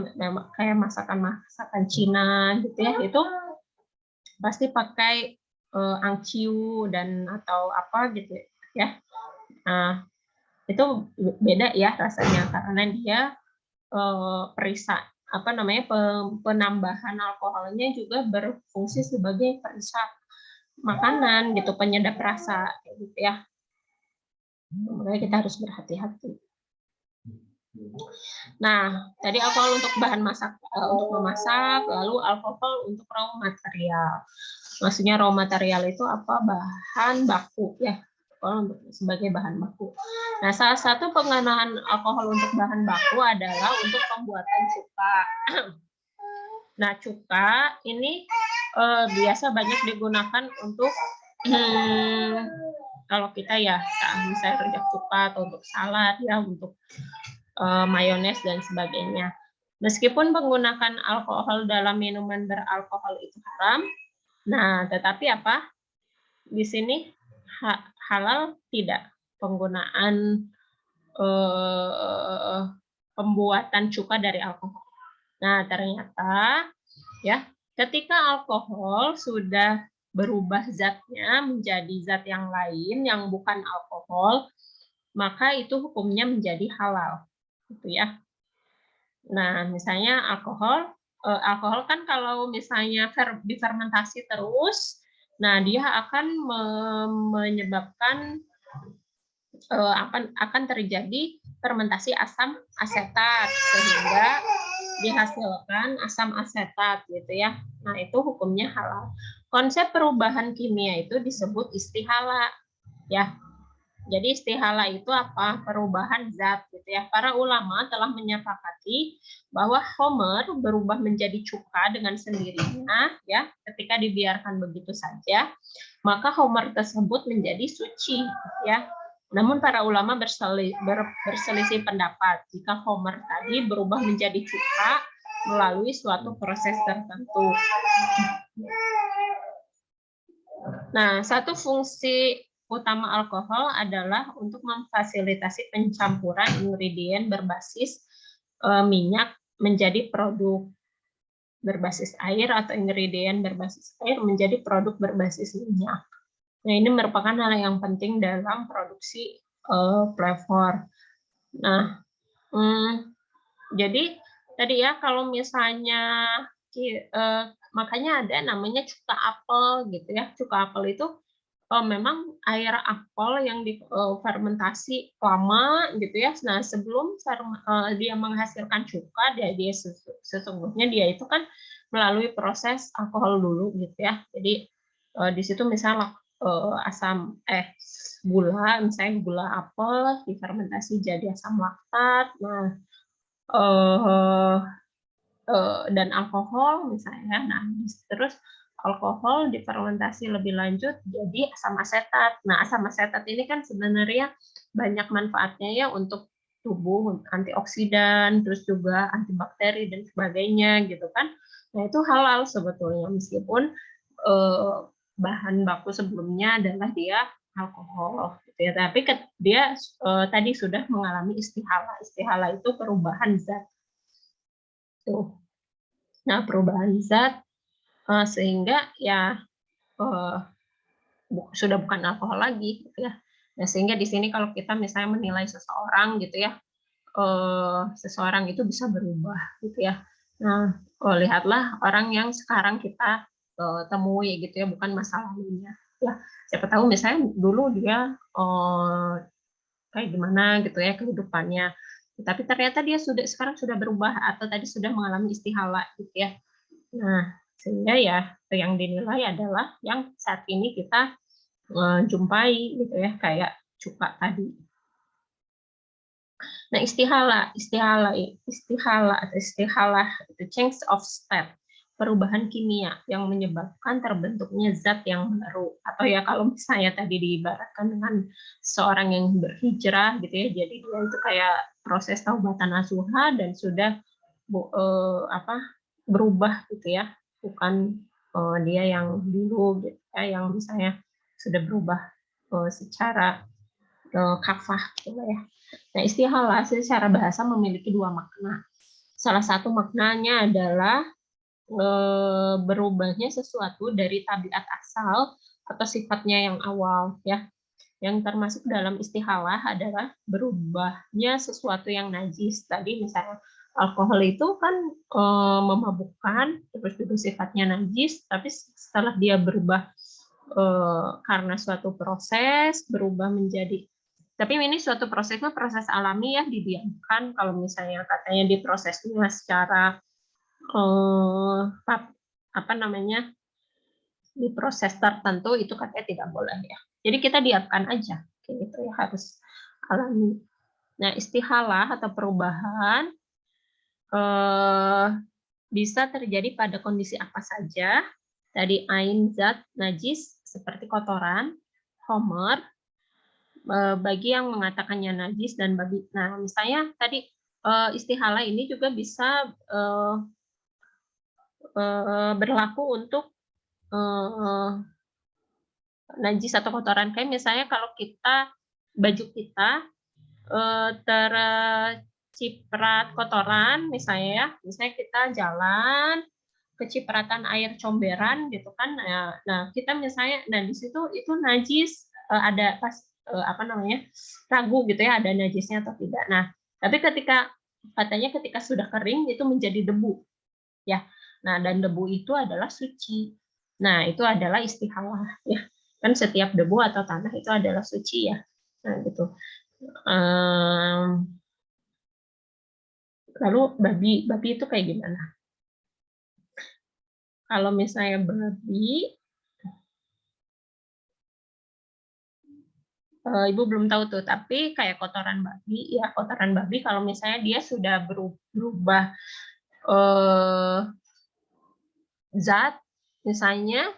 kayak masakan-masakan Cina gitu ya, itu pasti pakai angciu dan atau apa gitu ya. Nah, itu beda ya rasanya karena dia perisa penambahan alkoholnya juga berfungsi sebagai perisa makanan gitu, penyedap rasa gitu ya. Makanya kita harus berhati-hati. Nah, tadi alkohol untuk bahan masak untuk memasak, lalu alkohol untuk raw material. Maksudnya raw material itu apa? Bahan baku ya. Alkohol sebagai bahan baku. Nah, salah satu penggunaan alkohol untuk bahan baku adalah untuk pembuatan cuka. Nah, cuka ini biasa banyak digunakan untuk kalau kita ya misalnya rujak cuka atau untuk salad ya, untuk mayones dan sebagainya. Meskipun menggunakan alkohol dalam minuman beralkohol itu haram, nah tetapi apa? Di sini halal tidak penggunaan pembuatan cuka dari alkohol. Nah, ternyata ya, ketika alkohol sudah berubah zatnya menjadi zat yang lain yang bukan alkohol, maka itu hukumnya menjadi halal. Gitu ya. Nah, misalnya alkohol kan kalau misalnya difermentasi terus, nah dia akan menyebabkan akan terjadi fermentasi asam asetat sehingga dihasilkan asam asetat gitu ya. Nah, itu hukumnya halal. Konsep perubahan kimia itu disebut istihala ya. Jadi istihala itu apa? Perubahan zat gitu ya. Para ulama telah menyepakati bahwa homer berubah menjadi cuka dengan sendirinya ya, ketika dibiarkan begitu saja, maka homer tersebut menjadi suci ya. Namun para ulama berselisih pendapat jika homer tadi berubah menjadi cuka melalui suatu proses tertentu. Nah, satu fungsi utama alkohol adalah untuk memfasilitasi pencampuran ingredient berbasis minyak menjadi produk berbasis air atau ingredient berbasis air menjadi produk berbasis minyak. Nah, ini merupakan hal yang penting dalam produksi flavor. Nah, jadi tadi ya kalau misalnya makanya ada namanya cuka apel gitu ya. Cuka apel itu Memang air apel yang fermentasi lama gitu ya. Nah, sebelum dia menghasilkan cuka, dia sesungguhnya dia itu kan melalui proses alkohol dulu gitu ya. Jadi, di situ misalnya, gula, misalnya gula apel difermentasi jadi asam laktat. Nah, eee dan alkohol misalnya. Nah, terus alkohol difermentasi lebih lanjut jadi asam asetat. Nah, asam asetat ini kan sebenarnya banyak manfaatnya ya untuk tubuh, antioksidan, terus juga antibakteri dan sebagainya gitu kan. Nah, itu halal sebetulnya meskipun bahan baku sebelumnya adalah dia alkohol gitu ya. Tapi dia tadi sudah mengalami istihala. Istihala itu perubahan zat tuh. Nah, perubahan zat, sehingga ya, eee, sudah bukan alkohol lagi gitu ya. Nah, sehingga di sini kalau kita misalnya menilai seseorang gitu ya, seseorang itu bisa berubah gitu ya. Nah, lihatlah orang yang sekarang kita, temui gitu ya, bukan masa lalunya. Ya, siapa tahu misalnya dulu dia, kayak gimana gitu ya kehidupannya, tapi ternyata dia sekarang sudah berubah atau tadi sudah mengalami istihala gitu ya. Nah, sehingga ya yang dinilai adalah yang saat ini kita, jumpai gitu ya, kayak cuka tadi. Nah, istihalah itu change of state, perubahan kimia yang menyebabkan terbentuknya zat yang baru, atau ya kalau misalnya tadi diibaratkan dengan seorang yang berhijrah gitu ya, jadi dia itu kayak proses taubatan nasuha dan sudah berubah gitu ya, bukan dia yang dulu gitu ya, yang misalnya sudah berubah secara kafah gitu ya. Nah, istihalah secara bahasa memiliki dua makna. Salah satu maknanya adalah berubahnya sesuatu dari tabiat asal atau sifatnya yang awal ya. Yang termasuk dalam istihalah adalah berubahnya sesuatu yang najis. Tadi misalnya alkohol itu kan memabukkan, terus juga sifatnya najis, tapi setelah dia berubah karena suatu proses berubah menjadi, tapi ini suatu prosesnya proses alami ya, didiamkan. Kalau misalnya katanya diprosesnya secara apa namanya, di proses tertentu itu katanya tidak boleh ya. Jadi kita diamkan aja, kayak gitu ya, harus alami. Nah, istihalah atau perubahan eh, bisa terjadi pada kondisi apa saja. Tadi ain zat najis seperti kotoran, homer, bagi yang mengatakannya najis dan bagi, nah misalnya tadi istihalah ini juga bisa berlaku untuk eh, najis atau kotoran, kayak misalnya kalau baju kita terciprat kotoran misalnya ya, misalnya kita jalan kecipratan air comberan gitu kan, nah kita misalnya, nah di situ itu najis, ada pas apa namanya, ragu gitu ya ada najisnya atau tidak. Nah, tapi katanya ketika sudah kering itu menjadi debu ya. Nah, dan debu itu adalah suci. Nah, itu adalah istihalah ya. Kan setiap debu atau tanah itu adalah suci ya. Nah, gitu. Lalu babi itu kayak gimana? Kalau misalnya babi, Ibu belum tahu tuh, tapi kayak kotoran babi, ya kotoran babi kalau misalnya dia sudah berubah eh, zat, misalnya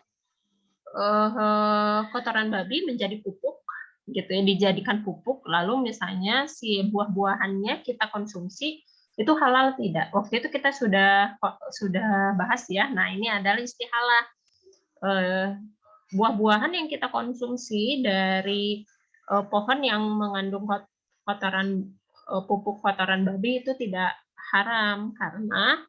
kotoran babi menjadi pupuk, gitu ya, dijadikan pupuk, lalu misalnya si buah-buahannya kita konsumsi, itu halal tidak? Waktu itu kita sudah bahas ya. Nah, ini adalah istihalah. Buah-buahan yang kita konsumsi dari pohon yang mengandung kotoran pupuk kotoran babi itu tidak haram karena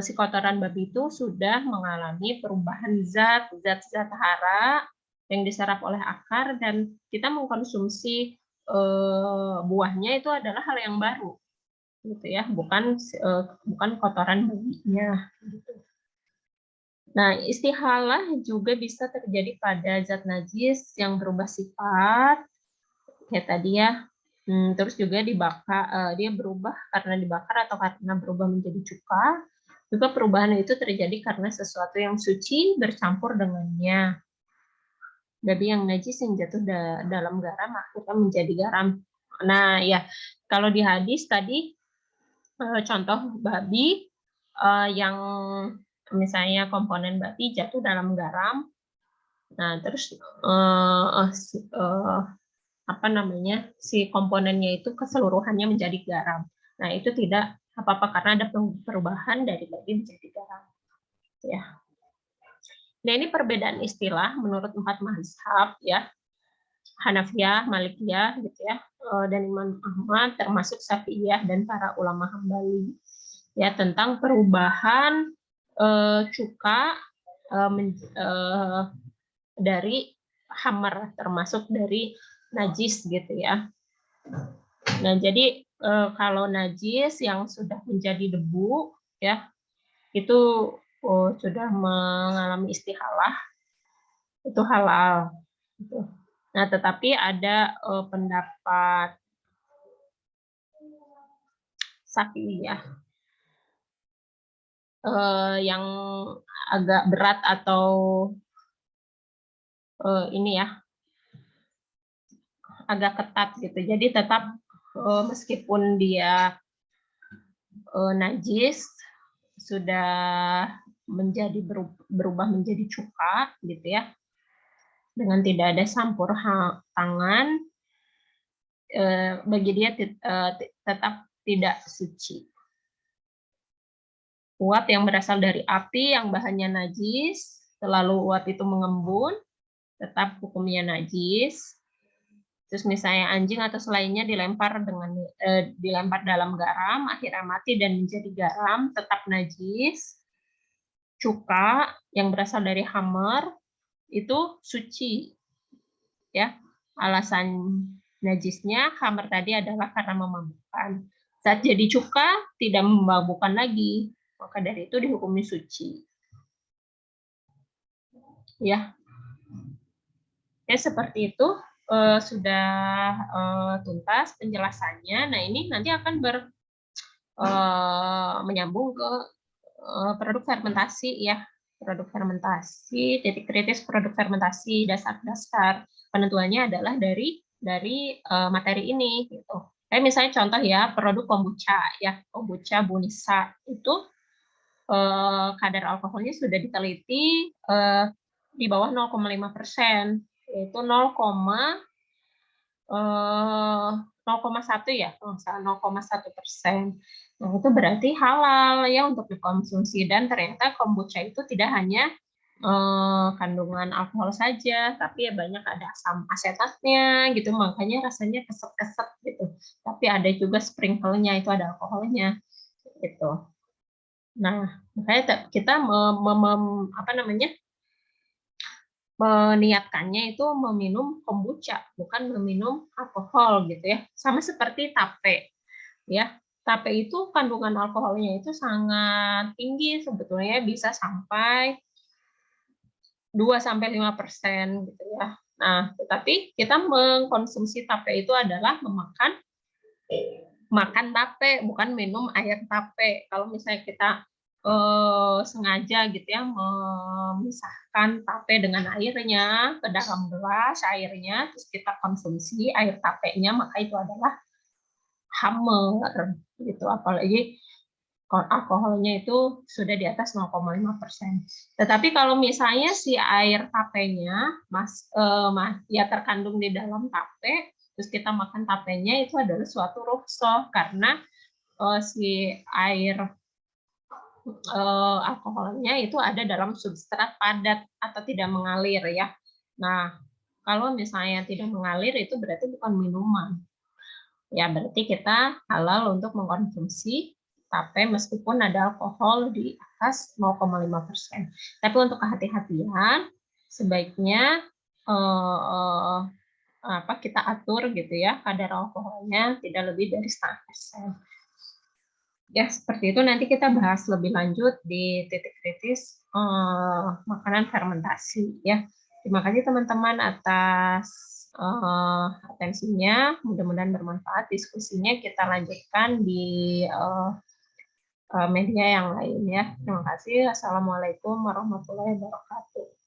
si kotoran babi itu sudah mengalami perubahan zat-zat hara yang diserap oleh akar dan kita mengkonsumsi buahnya itu adalah hal yang baru gitu ya, bukan kotoran babinya gitu. Nah, istihalah juga bisa terjadi pada zat najis yang berubah sifat, kayak tadi ya. Terus juga dibakar, dia berubah karena dibakar atau karena berubah menjadi cuka. Juga perubahan itu terjadi karena sesuatu yang suci bercampur dengannya. Jadi yang najis yang jatuh dalam garam akhirnya menjadi garam. Nah, ya kalau di hadis tadi contoh babi yang misalnya komponen babi jatuh dalam garam. Nah, terus apa namanya si komponennya itu keseluruhannya menjadi garam. Nah, itu tidak apa-apa karena ada perubahan dari babi menjadi garam. Ya. Nah, ini perbedaan istilah menurut 4 mazhab ya. Hanafiyah, Malikiyah gitu ya, dan Imam Ahmad termasuk Syafi'iyah dan para ulama Hambali ya tentang perubahan cuka dari hamar termasuk dari najis gitu ya. Nah, jadi kalau najis yang sudah menjadi debu ya itu sudah mengalami istihalah itu halal gitu. Nah, tetapi ada pendapat Syafi'iyah yang agak berat atau ini ya agak ketat gitu. Jadi tetap meskipun dia najis sudah berubah menjadi cuka gitu ya dengan tidak ada campur tangan bagi dia tetap tidak suci. Uap yang berasal dari api yang bahannya najis, selalu uap itu mengembun, tetap hukumnya najis. Terus misalnya anjing atau selainnya dilempar dalam garam, akhirnya mati dan menjadi garam, tetap najis. Cuka yang berasal dari hammer itu suci, ya. Alasan najisnya hammer tadi adalah karena memabukkan. Saat jadi cuka tidak memabukkan lagi, maka dari itu dihukumi suci. Ya, oke seperti itu sudah tuntas penjelasannya. Nah ini nanti akan menyambung ke produk fermentasi ya, produk fermentasi, titik kritis produk fermentasi, dasar-dasar penentuannya adalah dari materi ini gitu. Kayak misalnya contoh ya produk kombucha ya, kombucha Bunisa itu kadar alkoholnya sudah diteliti di bawah 0,5%, yaitu 0,1 ya, 0,1%. Nah, itu berarti halal ya untuk dikonsumsi dan ternyata kombucha itu tidak hanya kandungan alkohol saja, tapi ya banyak ada asam asetatnya gitu, makanya rasanya keset-keset gitu. Tapi ada juga sprinkle-nya itu ada alkoholnya gitu. Nah, makanya kita meniatkannya itu meminum kombucha, bukan meminum alkohol gitu ya. Sama seperti tape, ya. Tape itu kandungan alkoholnya itu sangat tinggi sebetulnya bisa sampai 2-5% gitu ya. Nah, tetapi kita mengkonsumsi tape itu adalah makan tape, bukan minum air tape. Kalau misalnya kita sengaja gitu ya memisahkan tape dengan airnya ke dalam gelas airnya, terus kita konsumsi air tapenya, maka itu adalah hammer gitu. Apalagi alkoholnya itu sudah di atas 0,5%. Tetapi kalau misalnya si air tapenya ya terkandung di dalam tape, terus kita makan tapenya, itu adalah suatu rukhsah karena si air alkoholnya itu ada dalam substrat padat atau tidak mengalir ya. Nah, kalau misalnya tidak mengalir itu berarti bukan minuman. Ya, berarti kita halal untuk mengkonsumsi tape meskipun ada alkohol di atas 0,5%. Tapi untuk kehati-hatian, sebaiknya kita atur gitu ya kadar alkoholnya tidak lebih dari 0,5%. Ya, seperti itu nanti kita bahas lebih lanjut di titik kritis makanan fermentasi ya. Terima kasih teman-teman atas atensinya. Mudah-mudahan bermanfaat diskusinya. Kita lanjutkan di media yang lain ya. Terima kasih. Assalamualaikum warahmatullahi wabarakatuh.